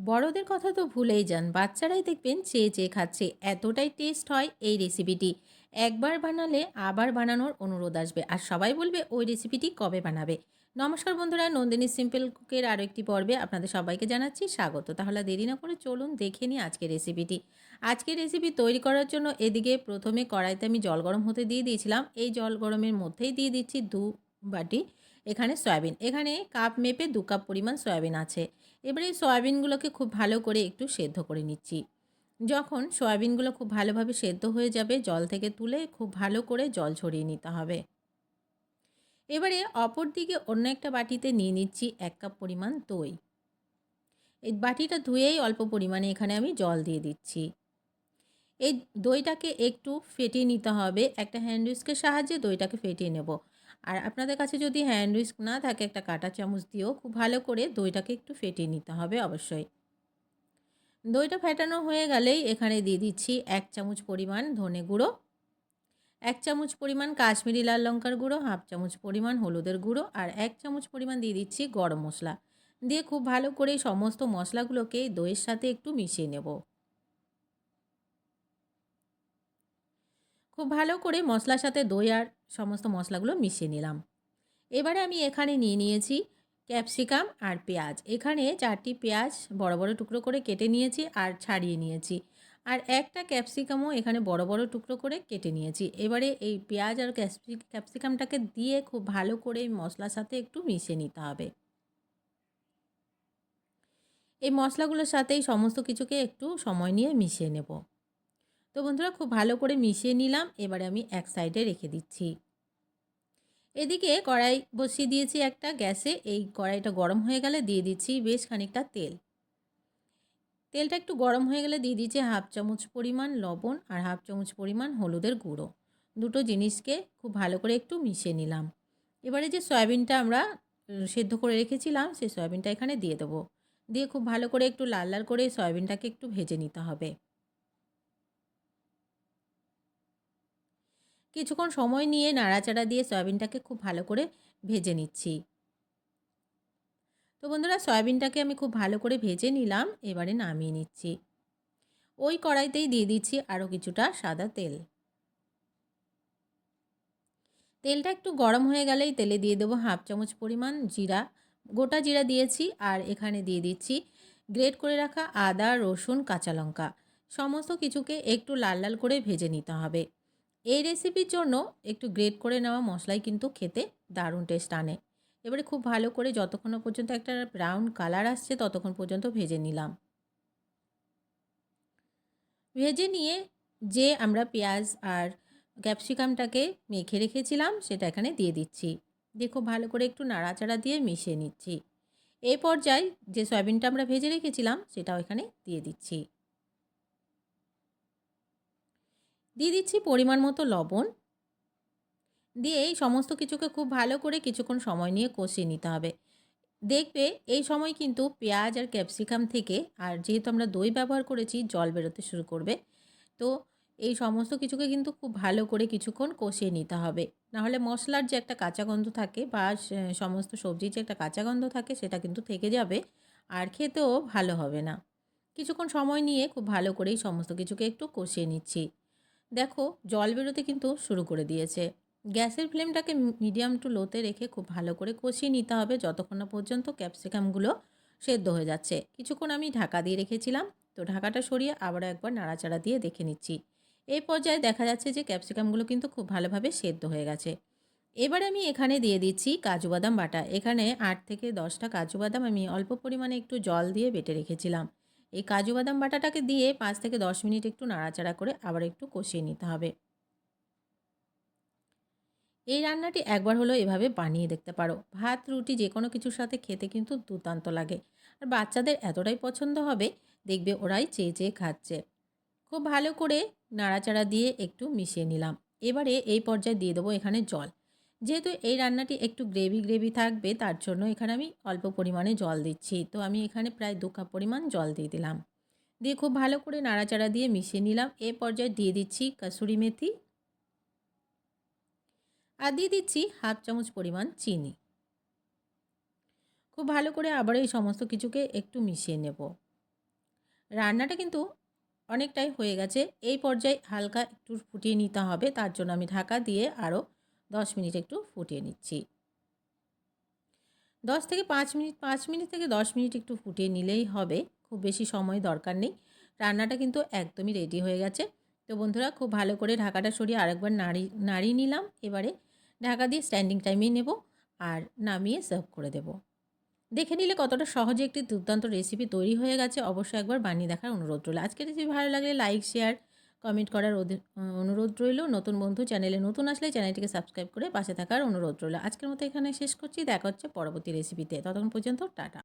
বড়দের কথা তো ভুলেই যান। বাচ্চারাই দেখবেন চেয়ে, চেয়ে খাচ্ছে। এতটাই টেস্ট হয় এই রেসিপিটি। একবার বানালে আবার বানানোর অনুরোধ আসবে। আর সবাই বলবে ওই রেসিপিটি কবে বানাবে? নমস্কার বন্ধুরা, নন্দিনী সিম্পল কুকের আরও একটি পর্বে আপনাদের সবাইকে জানাচ্ছি স্বাগত। তাহলে দেরি না করে চলুন দেখে নিই আজকের রেসিপিটি। আজকের রেসিপি তৈরি করার জন্য এদিকে ১ম এ কড়াইতে আমি জল গরম হতে দিয়ে দিয়েছিলাম। এই জল গরমের মধ্যেই দিয়ে দিচ্ছি ২ বাটি এখানে সয়াবিন। এখানে কাপ মেপে ২ কাপ পরিমাণ সয়াবিন আছে। এবারে এই সয়াবিনগুলোকে খুব ভালো করে একটু সেদ্ধ করে নিচ্ছি। যখন সয়াবিনগুলো খুব ভালোভাবে সেদ্ধ হয়ে যাবে, জল থেকে তুলে খুব ভালো করে জল ঝরিয়ে নিতে হবে। এবারে অপর দিকে অন্য একটা বাটিতে নিয়ে নিচ্ছি ১ কাপ পরিমাণ দই। এই বাটিটা ধুয়েই অল্প পরিমাণে এখানে আমি জল দিয়ে দিচ্ছি। এই দইটাকে একটু ফেটিয়ে নিতে হবে। একটা হ্যান্ড হুইস্কের সাহায্যে দইটাকে ফেটিয়ে নেব। আর আপনাদের কাছে যদি হ্যান্ড হুইস্ক না থাকে, একটা কাঁটা চামচ দিয়েও খুব ভালো করে দইটাকে একটু ফেটিয়ে নিতে হবে অবশ্যই। দইটা ফেটানো হয়ে গেলেই এখানে দিয়ে দিচ্ছি ১ চামচ পরিমাণ ধনে গুঁড়ো, ১ চামচ পরিমাণ কাশ্মীরি লাল লঙ্কার গুঁড়ো, 1/2 চামচ পরিমাণ হলুদের গুঁড়ো আর ১ চামচ পরিমাণ দিয়ে দিচ্ছি গরম মশলা। দিয়ে খুব ভালো করে সমস্ত মশলাগুলোকে দইয়ের সাথে একটু মিশিয়ে নেব। খুব ভালো করে মশলার সাথে দই আর সমস্ত মশলাগুলো মিশিয়ে নিলাম। এবারে আমি এখানে নিয়ে নিয়েছি ক্যাপসিকাম আর পেঁয়াজ। এখানে ৪টি পেঁয়াজ বড়, বড় টুকরো করে কেটে নিয়েছি আর ছাড়িয়ে নিয়েছি। আর একটা ক্যাপসিকামও এখানে বড়, বড় টুকরো করে কেটে নিয়েছি। এবারে এই পেঁয়াজ আর ক্যাপসিকামটাকে দিয়ে খুব ভালো করে এই মশলার সাথে একটু মিশিয়ে নিতে হবে। এই মশলাগুলোর সাথেই সমস্ত কিছুকে একটু সময় নিয়ে মিশিয়ে নেব। তো বন্ধুরা, খুব ভালো করে মিশিয়ে নিলাম। এবারে আমি এক সাইডে রেখে দিচ্ছি। এদিকে কড়াই বসিয়ে দিয়েছি একটা গ্যাসে। এই কড়াইটা গরম হয়ে গেলে দিয়ে দিচ্ছি বেশ খানিকটা তেল। তেলটা একটু গরম হয়ে গেলে দিয়ে দিচ্ছি 1/2 চামচ পরিমাণ লবণ আর 1/2 চামচ পরিমাণ হলুদের গুঁড়ো। দুটো জিনিসকে খুব ভালো করে একটু মিশিয়ে নিলাম। এবারে যে সয়াবিনটা আমরা সেদ্ধ করে রেখেছিলাম, সেই সয়াবিনটা এখানে দিয়ে দেবো। দিয়ে খুব ভালো করে একটু লাল, লাল করে সয়াবিনটাকে একটু ভেজে নিতে হবে। কিছুক্ষণ সময় নিয়ে নাড়াচাড়া দিয়ে সয়াবিনটাকে খুব ভালো করে ভেজে নিচ্ছি। তো বন্ধুরা, সয়াবিনটাকে আমি খুব ভালো করে ভেজে নিলাম। এবারে নামিয়ে নিচ্ছি। ওই কড়াইতেই দিয়ে দিচ্ছি আরও কিছুটা সাদা তেল। তেলটা একটু গরম হয়ে গেলেই তেলে দিয়ে দেবো 1/2 চামচ পরিমাণ জিরা। গোটা জিরা দিয়েছি আর এখানে দিয়ে দিচ্ছি গ্রেট করে রাখা আদা, রসুন, কাঁচা লঙ্কা। সমস্ত কিছুকে একটু লাল, লাল করে ভেজে নিতে হবে। এই রেসিপির জন্য একটু গ্রেট করে নেওয়া মশলাই কিন্তু খেতে দারুণ টেস্ট আনে। এবারে খুব ভালো করে যতক্ষণ না পর্যন্ত একটা ব্রাউন কালার আসছে ততক্ষণ পর্যন্ত ভেজে নিলাম। ভেজে নিয়ে যে আমরা পেঁয়াজ আর ক্যাপসিকামটাকে মেখে রেখেছিলাম সেটা এখানে দিয়ে দিচ্ছি। দিয়ে খুব ভালো করে একটু নাড়াচাড়া দিয়ে মিশিয়ে নিচ্ছি। এই পর্যায়ে যে সয়াবিনটা আমরা ভেজে রেখেছিলাম সেটাও এখানে দিয়ে দিচ্ছি। দিয়ে দিচ্ছি পরিমাণ মতো লবণ। দিয়ে এই সমস্ত কিছুকে খুব ভালো করে কিছুক্ষণ সময় নিয়ে কষিয়ে নিতে হবে। দেখবে এই সময় কিন্তু পেঁয়াজ আর ক্যাপসিকাম থেকে, আর যেহেতু আমরা দই ব্যবহার করেছি, জল বেরোতে শুরু করবে। তো এই সমস্ত কিছুকে কিন্তু খুব ভালো করে কিছুক্ষণ কষিয়ে নিতে হবে। নাহলে মশলার যে একটা কাঁচা গন্ধ থাকে বা সমস্ত সবজির যে একটা কাঁচা গন্ধ থাকে সেটা কিন্তু থেকে যাবে আর খেতেও ভালো হবে না। কিছুক্ষণ সময় নিয়ে খুব ভালো করে এই সমস্ত কিছুকে একটু কষিয়ে নিচ্ছি। দেখো জল বেরোতে কিন্তু শুরু করে দিয়েছে। গ্যাসের ফ্লেমটাকে মিডিয়াম টু লোতে রেখে খুব ভালো করে কষিয়ে নিতে হবে যতক্ষণ না পর্যন্ত ক্যাপসিকামগুলো সেদ্ধ হয়ে যাচ্ছে। কিছুক্ষণ আমি ঢাকা দিয়ে রেখেছিলাম। তো ঢাকাটা সরিয়ে আবারও একবার নাড়াচাড়া দিয়ে দেখে নিচ্ছি। এই পর্যায়ে দেখা যাচ্ছে যে ক্যাপসিকামগুলো কিন্তু খুব ভালোভাবে সেদ্ধ হয়ে গেছে। এবার আমি এখানে দিয়ে দিচ্ছি কাজু বাদাম বাটা। এখানে ৮ থেকে ১০টা কাজু বাদাম আমি অল্প পরিমাণে একটু জল দিয়ে বেটে রেখেছিলাম। এই কাজু বাদাম বাটাটাকে দিয়ে ৫ থেকে ১০ মিনিট একটু নাড়াচাড়া করে আবার একটু কষিয়ে নিতে হবে। এই রান্নাটি একবার হলেও এভাবে বানিয়ে দেখতে পারো। ভাত, রুটি যেকোনো কিছুর সাথে খেতে কিন্তু দুর্দান্ত লাগে। আর বাচ্চাদের এতটাই পছন্দ হবে, দেখবে ওরাই চেয়ে, চেয়ে খাচ্ছে। খুব ভালো করে নাড়াচাড়া দিয়ে একটু মিশিয়ে নিলাম। এবারে এই পর্যায়ে দিয়ে দেবো এখানে জল। যেহেতু এই রান্নাটি একটু গ্রেভি, গ্রেভি থাকবে তার জন্য এখানে আমি অল্প পরিমাণে জল দিচ্ছি। তো আমি এখানে প্রায় ২ কাপ পরিমাণ জল দিয়ে দিলাম। দিয়ে খুব ভালো করে নাড়াচাড়া দিয়ে মিশিয়ে নিলাম। এ পর্যায়ে দিয়ে দিচ্ছি কাসুরি মেথি আর দিয়ে দিচ্ছি 1/2 চামচ পরিমাণ চিনি। খুব ভালো করে আবার এই সমস্ত কিছুকে একটু মিশিয়ে নেব। রান্নাটা কিন্তু অনেকটাই হয়ে গেছে। এই পর্যায়ে হালকা একটু ফুটিয়ে নিতে হবে। তার জন্য আমি ঢাকা দিয়ে আরও ১০ মিনিট একটু ফুটিয়ে নিচ্ছি। ১০ থেকে ৫ মিনিট ৫ মিনিট থেকে ১০ মিনিট একটু ফুটিয়ে নিলেই হবে। খুব বেশি সময় দরকার নেই। রান্নাটা কিন্তু একদমই রেডি হয়ে গেছে। তো বন্ধুরা খুব ভালো করে ঢাকাটা সরিয়ে আরেকবার নাড়িয়ে নিলাম। এবারে ঢাকা দিয়ে স্ট্যান্ডিং টাইমেই নেব আর নামিয়ে সার্ভ করে দেব। দেখে নিলে কতটা সহজে একটি দুর্দান্ত রেসিপি তৈরি হয়ে গেছে। অবশ্যই একবার বানিয়ে দেখার অনুরোধ রইল। আজকের রেসিপি ভালো লাগলে লাইক, শেয়ার, কমেন্ট করার অনুরোধ রইল। নতুন বন্ধু চ্যানেলে নতুন আসলে চ্যানেলটিকে সাবস্ক্রাইব করে পাশে থাকার অনুরোধ রইল। আজকের মতো এখানে শেষ করছি। দেখা হচ্ছে পরবর্তী রেসিপিতে। ততক্ষণ পর্যন্ত টাটা।